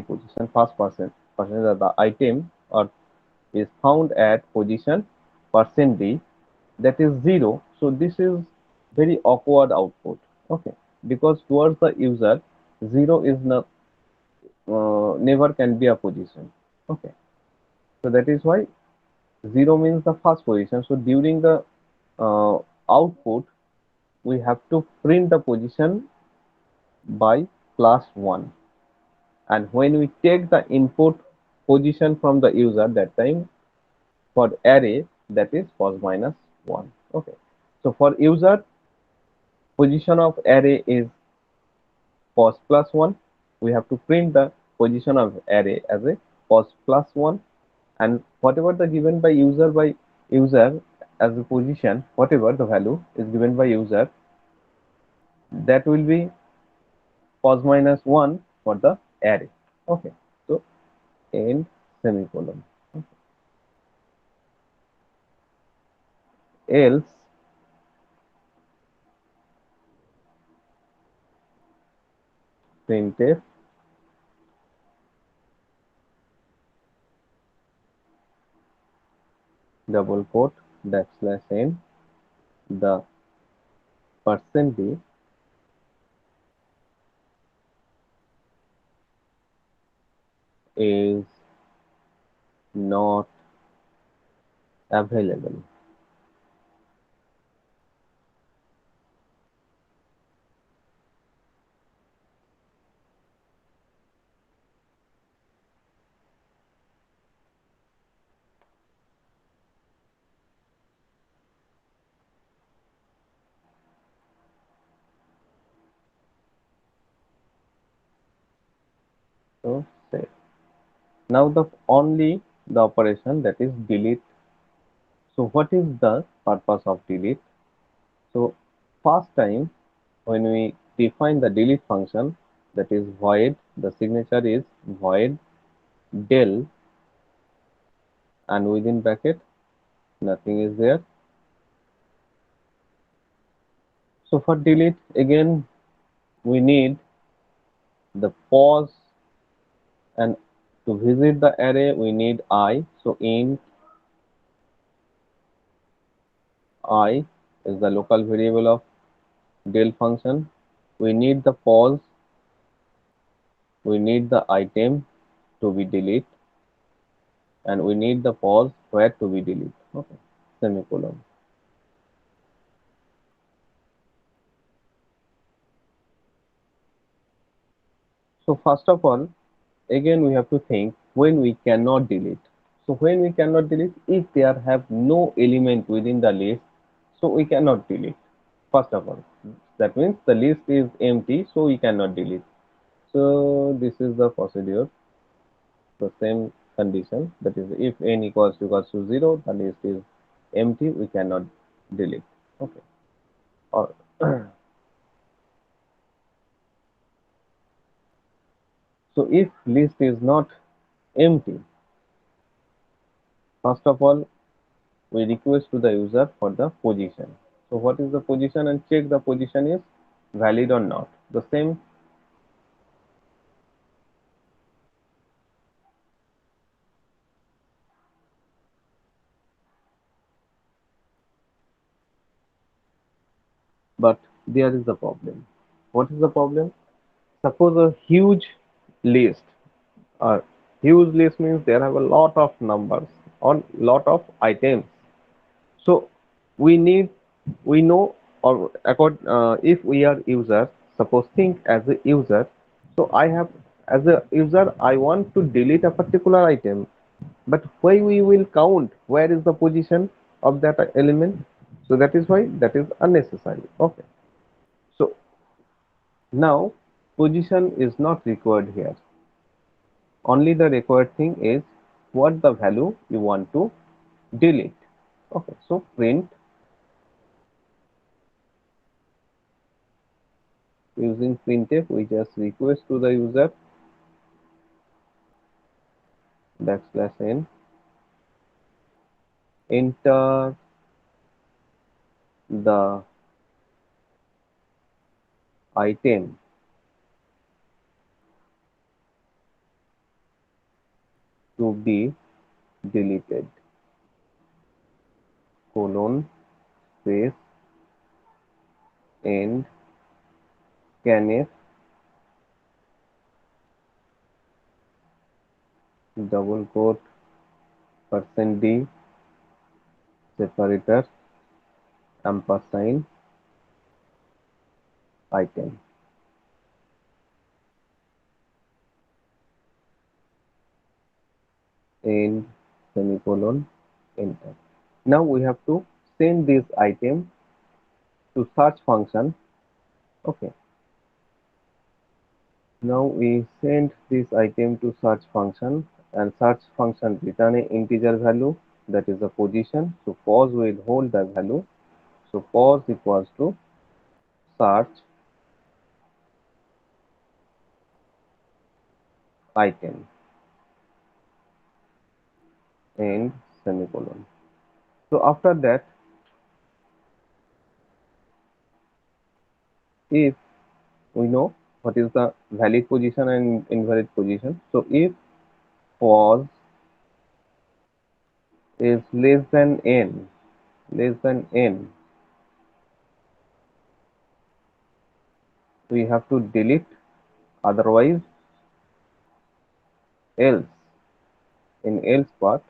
position percent of the item or is found at position percent d, that is 0. So this is very awkward output. Okay, because towards the user 0 is not never can be a position. Okay, so that is why 0 means the first position. So during the uh, output we have to print the position by +1, and when we take the input position from the user, that time for array that is pos minus 1. Okay, so for user position of array is pos plus 1. We have to print the position of array as a pos plus 1, and whatever the given by user as a position, whatever the value is given by user, that will be pos minus 1 for the array. Okay, so end semicolon. Else printf double quote backslash n, the percent d is not available. So save. Now the only the operation, that is delete. So what is the purpose of delete? So first time when we define the delete function, that is void, the signature is void del, and within bracket nothing is there. So for delete again we need the pause, and to visit the array we need I. So int I is the local variable of del function. We need the pause, we need the item to be delete, and we need the pause where to be delete. Okay, semicolon. So first of all, again we have to think when we cannot delete. So when we cannot delete, if there have no element within the list, so we cannot delete. First of all, that means the list is empty, so we cannot delete. So this is the procedure, the same condition, that is if n equals to 0, the list is empty, we cannot delete. Okay, or so if list is not empty, first of all we request to the user for the position. So what is the position, and check the position is valid or not. The same. But there is a problem. What is the problem? Suppose a huge list. A huge list means there have a lot of numbers or lot of items. So we need, we know, or if we are user, suppose think as a user. So I have, as a user, I want to delete a particular item, but why we will count where is the position of that element? So that is why that is unnecessary. Okay, so now position is not required here. Only the required thing is what the value you want to delete. Okay, so print using printf, we just request to the user backslash n, enter the item to be deleted, colon, space, end, scanf, double quote, %d, separator, ampersand, item, end, semicolon, enter. Now we have to send this item to search function. Okay. Now we send this item to search function, and search function return a integer value, that is the position. So pos will hold the value. So pos equals to search item, end, semicolon. So after that, if we know what is the valid position and invalid position, so if pos is less than n, we have to delete, otherwise else, in else part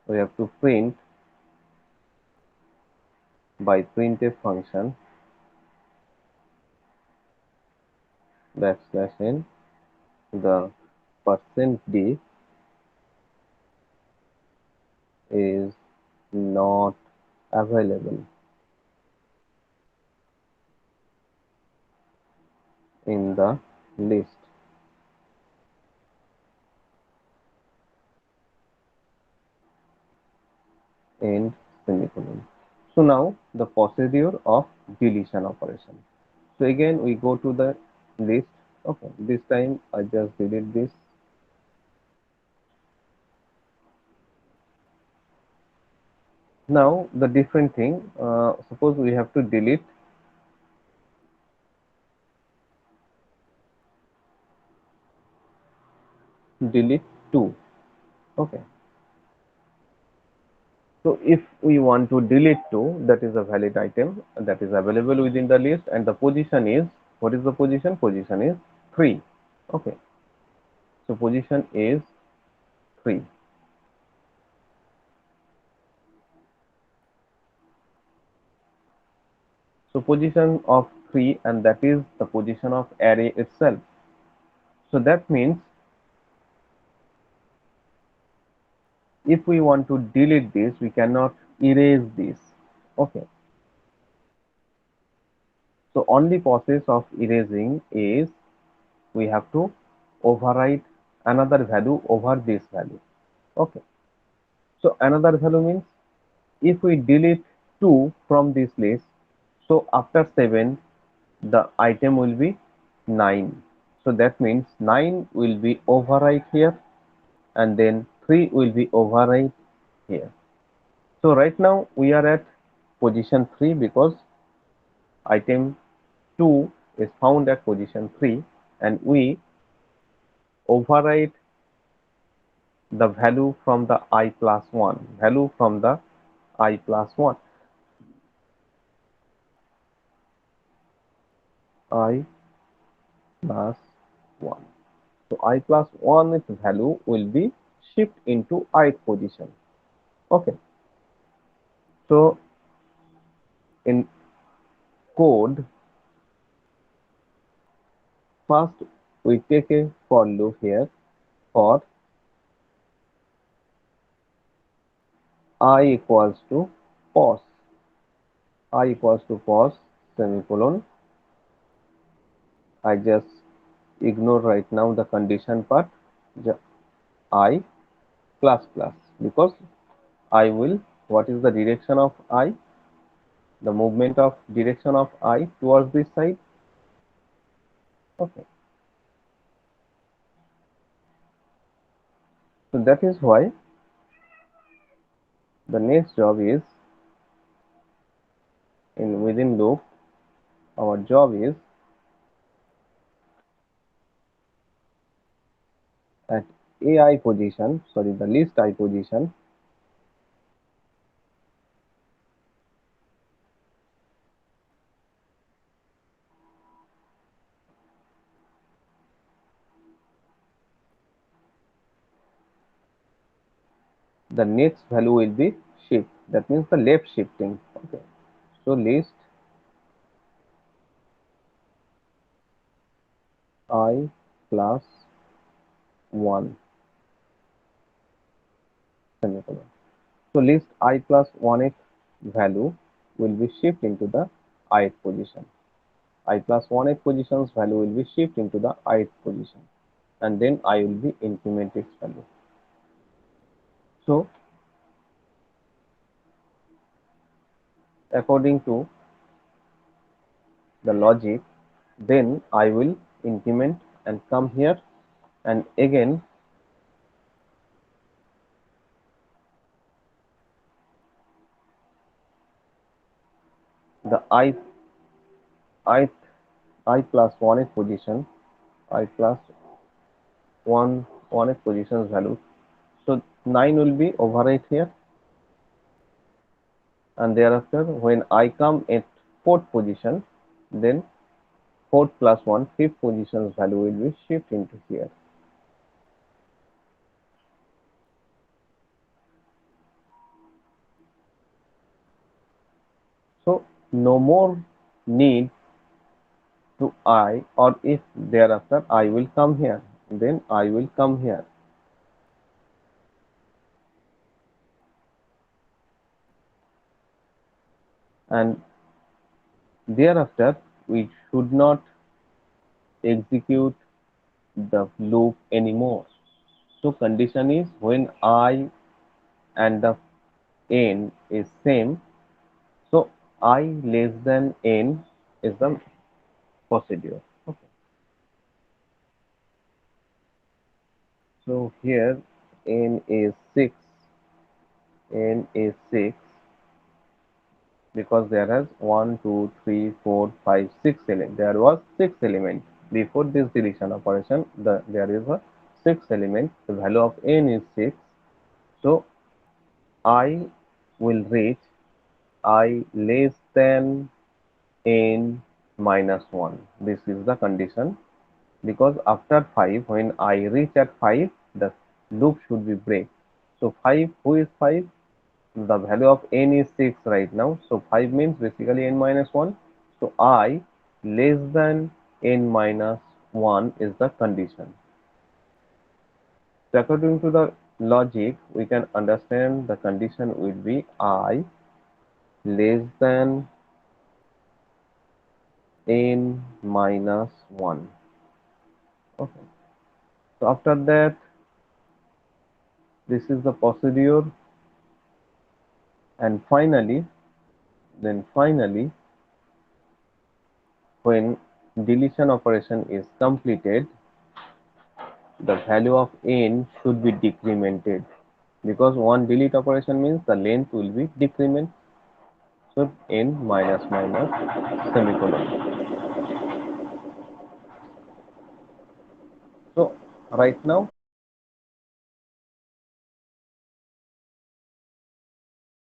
we have to print by printf function backslash n, the %d is not available in the list, end, semicolon. So now the procedure of deletion operation. So again we go to the list. Okay, this time I just delete this. Now the different thing, suppose we have to delete 2. Okay, so if we want to delete 2, that is a valid item that is available within the list, and the position is, what is the position? Position is 3. Okay, so position is 3. So position of 3, and that is the position of array itself. So that means if we want to delete this, we cannot erase this. Okay, so only process of erasing is we have to overwrite another value over this value. Okay, so another value means if we delete 2 from this list, so after 7 the item will be 9. So that means 9 will be overwrite here, and then 3 will be overwrite here. So right now we are at position 3 because item 2 is found at position 3, and we overwrite the value from the I plus 1, value from the I plus 1, I plus 1. So I plus 1 its value will be shift into ith position. Okay, so in code, first we take a for loop here for I equals to pos, I equals to pos, semicolon. I just ignore right now the condition part, I plus plus, because I will, what is the direction of I, the movement of direction of I towards this side. Okay, so that is why the next job is, in within loop, our job is at ai position, sorry, the list I position, the next value will be shift. That means the left shifting. Okay. So list I plus 1 semicolon. So list I plus 1th value will be shift into the ith position. I plus 1th position's value will be shift into the ith position, and then I will be increment its value. So according to the logic, then I will increment and come here, and again the ith I plus 1th position, I plus 1th position's value. So 9 will be overwrite here, and thereafter when I come at 4th position, then 4th plus 1 5th position's value will be shift into here. So no more need to I, or if thereafter I will come here, then I will come here, and thereafter we should not execute the loop anymore. So condition is when I and the n is same, so I less than n is the procedure. Okay. So here n is 6, n is 6 because there has 1, 2, 3, 4, 5, 6 element. There was 6 element before this deletion operation. There is a 6 element. The value of n is 6. So I will reach I less than n minus 1. This is the condition, because after 5, when I reach at 5, the loop should be break. So 5, who is 5? The value of n is 6 right now. So 5 means basically n minus 1. So I less than n minus 1 is the condition. So according to the logic, we can understand the condition will be I less than n minus 1. Okay. So after that, this is the procedure, and finally, when deletion operation is completed, the value of n should be decremented, because one delete operation means the length will be decrement. So n minus minus semicolon. So right now